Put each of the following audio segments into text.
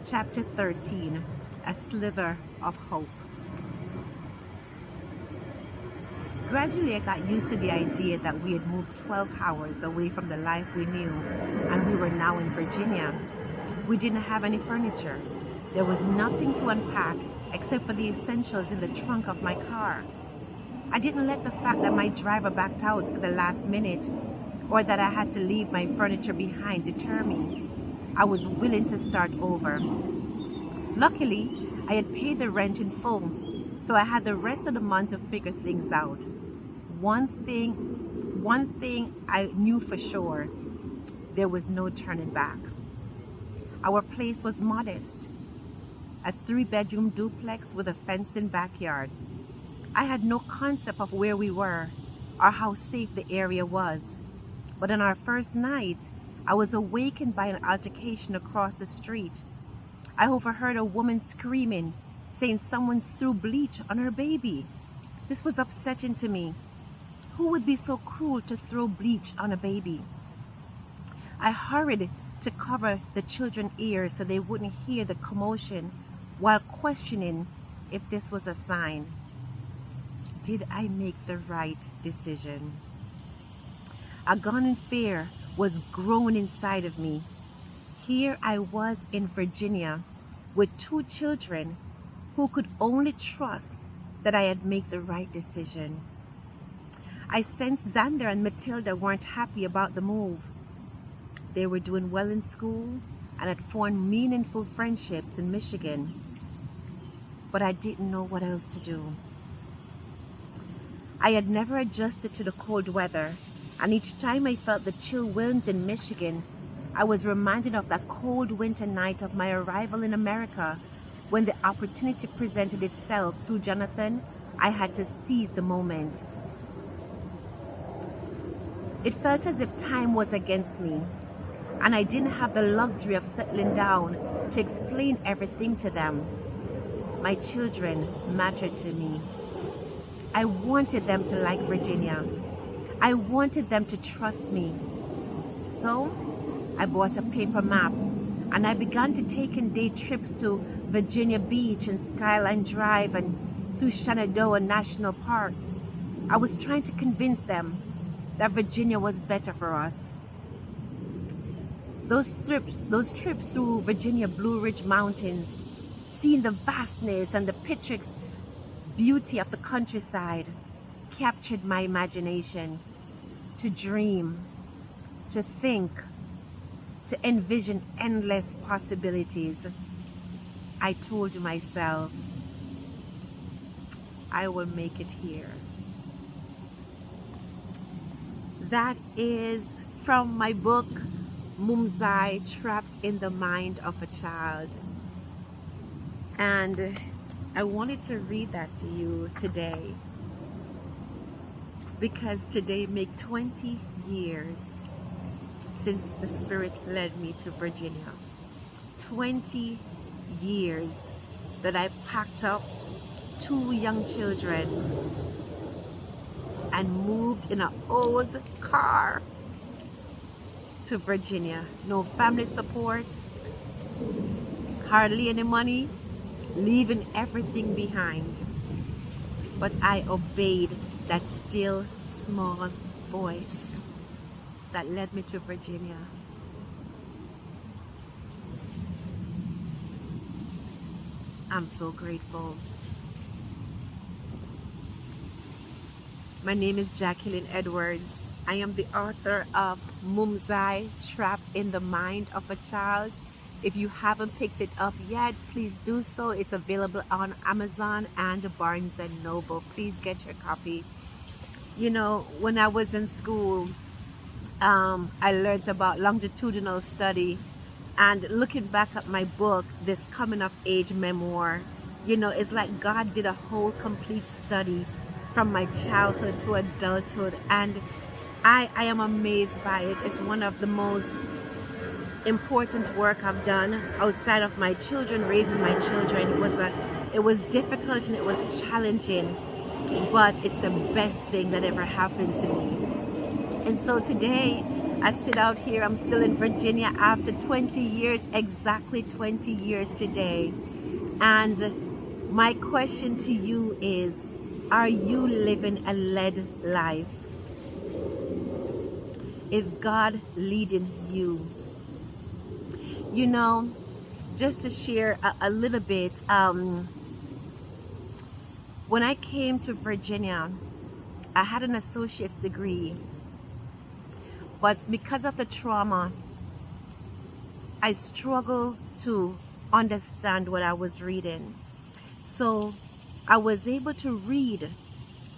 Chapter 13, A Sliver of Hope. Gradually, I got used to the idea that we had moved 12 hours away from the life we knew, and we were now in Virginia. We didn't have any furniture. There was nothing to unpack except for the essentials in the trunk of my car. I didn't let the fact that my driver backed out at the last minute or that I had to leave my furniture behind deter me. I was willing to start over. Luckily, I had paid the rent in full, so I had the rest of the month to figure things out. One thing I knew for sure, there was no turning back. Our place was modest, a 3-bedroom duplex with a fenced-in backyard. I had no concept of where we were or how safe the area was. But on our first night, I was awakened by an altercation across the street. I overheard a woman screaming, saying someone threw bleach on her baby. This was upsetting to me. Who would be so cruel to throw bleach on a baby? I hurried to cover the children's ears so they wouldn't hear the commotion while questioning if this was a sign. Did I make the right decision? A gun fear was growing inside of me. Here I was in Virginia with 2 children who could only trust that I had made the right decision. I sensed Xander and Matilda weren't happy about the move. They were doing well in school and had formed meaningful friendships in Michigan. But I didn't know what else to do. I had never adjusted to the cold weather, and each time I felt the chill winds in Michigan, I was reminded of that cold winter night of my arrival in America when the opportunity presented itself through Jonathan. I had to seize the moment. It felt as if time was against me, and I didn't have the luxury of settling down to explain everything to them. My children mattered to me. I wanted them to like Virginia. I wanted them to trust me. So I bought a paper map and I began to take in day trips to Virginia Beach and Skyline Drive and through Shenandoah National Park. I was trying to convince them that Virginia was better for us. Those trips through Virginia Blue Ridge Mountains, seeing the vastness and the picturesque beauty of the countryside, captured my imagination to dream, to think, to envision endless possibilities. I told myself, I will make it here. That is from my book, Mumzai, Trapped in the Mind of a Child. And I wanted to read that to you today because today make 20 years since the Spirit led me to Virginia. 20 years that I packed up 2 young children and moved in an old car to Virginia. No family support, hardly any money, leaving everything behind. But I obeyed that still small voice that led me to Virginia. I'm so grateful. My name is Jacqueline Edwards. I am the author of Mumzai, Trapped in the Mind of a Child. If you haven't picked it up yet, please do so. It's available on Amazon and Barnes & Noble. Please get your copy. You know, when I was in school, I learned about longitudinal study, and looking back at my book, this coming of age memoir, you know, it's like God did a whole complete study from my childhood to adulthood, and I am amazed by it. It's one of the most important work I've done outside of my children, raising my children. It was difficult and it was challenging, but it's the best thing that ever happened to me. And so today I sit out here, I'm still in Virginia after 20 years, exactly 20 years today. And my question to you is, are you living a led life? Is God leading you? You know, just to share a little bit, when I came to Virginia, I had an associate's degree, but because of the trauma, I struggled to understand what I was reading. So I was able to read.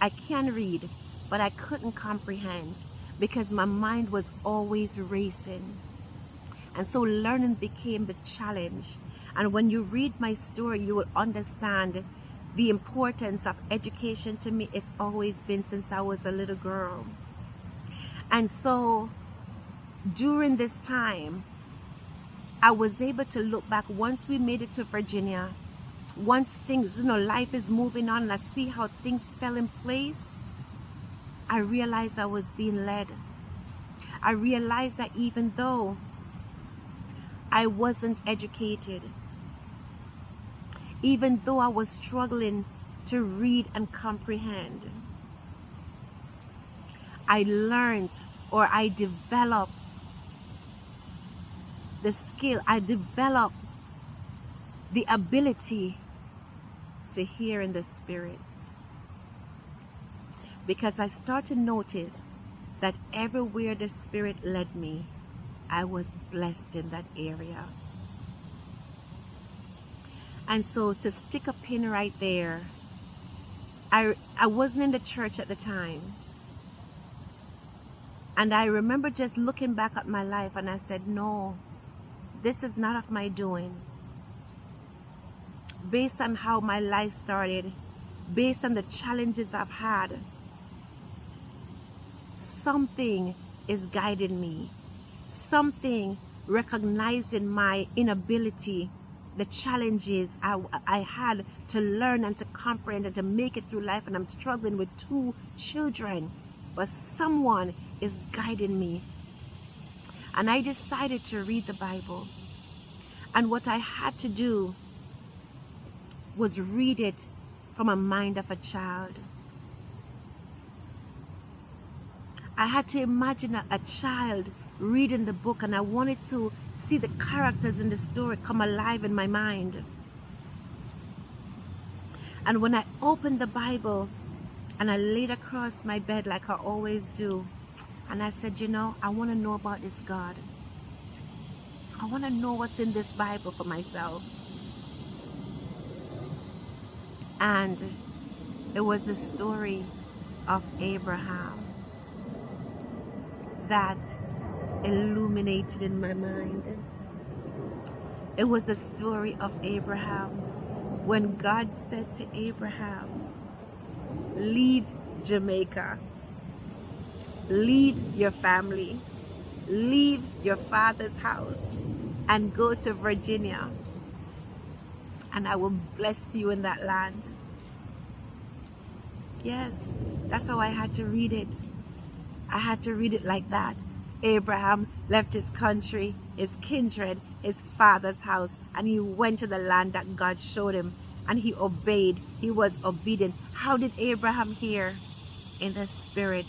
I can read, but I couldn't comprehend because my mind was always racing. And so learning became the challenge. And when you read my story, you will understand the importance of education to me. It's always been since I was a little girl. And so during this time, I was able to look back once we made it to Virginia, once things, life is moving on and I see how things fell in place, I realized I was being led. I realized that even though I wasn't educated, even though I was struggling to read and comprehend, I learned, or I developed the skill, I developed the ability to hear in the spirit. Because I started to notice that everywhere the spirit led me, I was blessed in that area. And so to stick a pin right there, I wasn't in the church at the time. And I remember just looking back at my life and I said, no, this is not of my doing. Based on how my life started, based on the challenges I've had, something is guiding me. Something recognizing my inability, the challenges I had to learn and to comprehend and to make it through life. And I'm struggling with 2 children, but someone is guiding me. And I decided to read the Bible. And what I had to do was read it from a mind of a child. I had to imagine a child reading the book, and I wanted to see the characters in the story come alive in my mind. And when I opened the Bible and I laid across my bed like I always do, and I said, I want to know about this God. I want to know what's in this Bible for myself. And it was the story of Abraham that illuminated in my mind. It was the story of Abraham when God said to Abraham, leave Jamaica, leave your family, leave your father's house and go to Virginia, and I will bless you in that land. Yes, that's how I had to read it. I had to read it like that. Abraham left his country, his kindred, his father's house, and he went to the land that God showed him, and he obeyed. He was obedient. How did Abraham hear? In the spirit.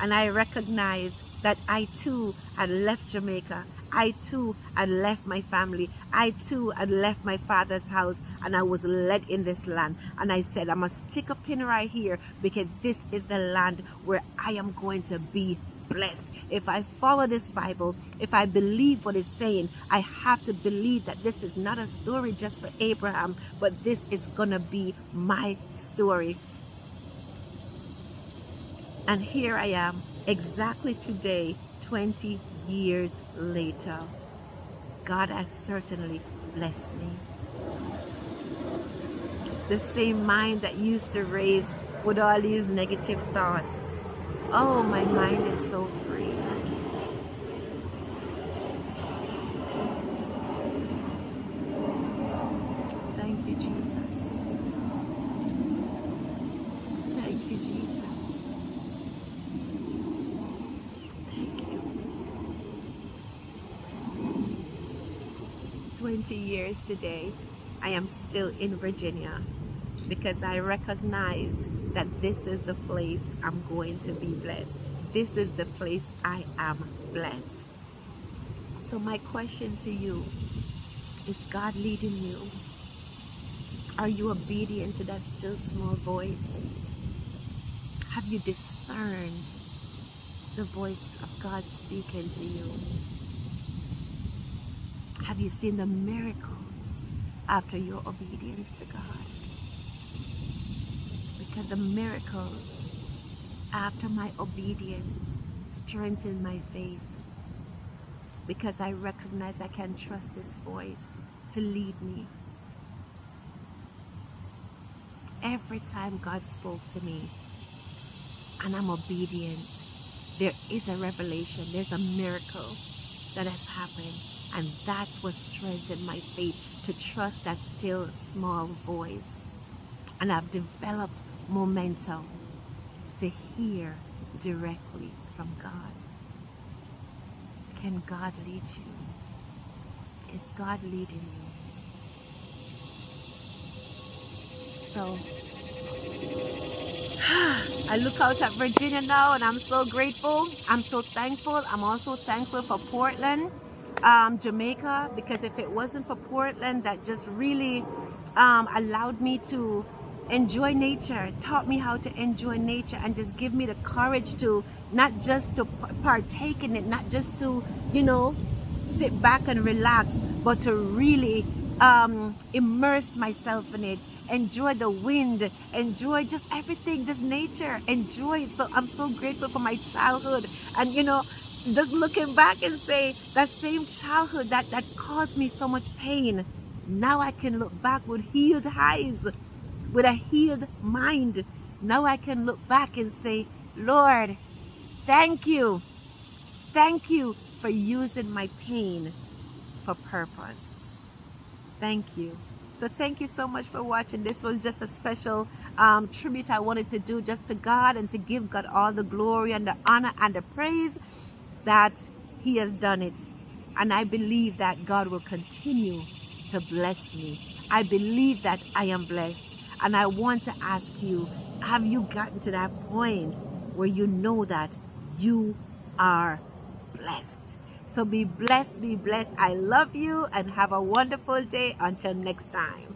And I recognized that I too had left Jamaica. I too had left my family. I too had left my father's house, and I was led in this land. And I said, I must stick a pin right here because this is the land where I am going to be blessed. If I follow this Bible, if I believe what it's saying, I have to believe that this is not a story just for Abraham, but this is gonna be my story. And here I am, exactly today, 20 years later. God has certainly blessed me. The same mind that used to race with all these negative thoughts. Oh, my mind is so free. Thank you, Jesus. Thank you, Jesus. Thank you. 20 years today, I am still in Virginia because I recognize that this is the place I'm going to be blessed. This is the place I am blessed. So my question to you, is God leading you? Are you obedient to that still small voice? Have you discerned the voice of God speaking to you? Have you seen the miracles after your obedience to God? Because the miracles after my obedience strengthen my faith. Because I recognize I can trust this voice to lead me. Every time God spoke to me and I'm obedient, there is a revelation, there's a miracle that has happened. And that's what strengthened my faith, to trust that still small voice. And I've developed momentum to hear directly from God. Can God lead you? Is God leading you? So I look out at Virginia now and I'm so grateful. I'm so thankful. I'm also thankful for Portland, Jamaica, because if it wasn't for Portland, that just really allowed me to enjoy nature, taught me how to enjoy nature, and just give me the courage to not just to partake in it, not just to, sit back and relax, but to really immerse myself in it, enjoy the wind, enjoy just everything, just nature, enjoy it. So I'm so grateful for my childhood, and just looking back and say that same childhood that caused me so much pain, now I can look back with healed eyes, with a healed mind. Now I can look back and say, Lord, thank you for using my pain for purpose. Thank you. So thank you so much for watching. This was just a special tribute I wanted to do just to God, and to give God all the glory and the honor and the praise that He has done it. And I believe that God will continue to bless me. I believe that I am blessed. And I want to ask you, have you gotten to that point where you know that you are blessed? So be blessed, be blessed. I love you and have a wonderful day. Until next time.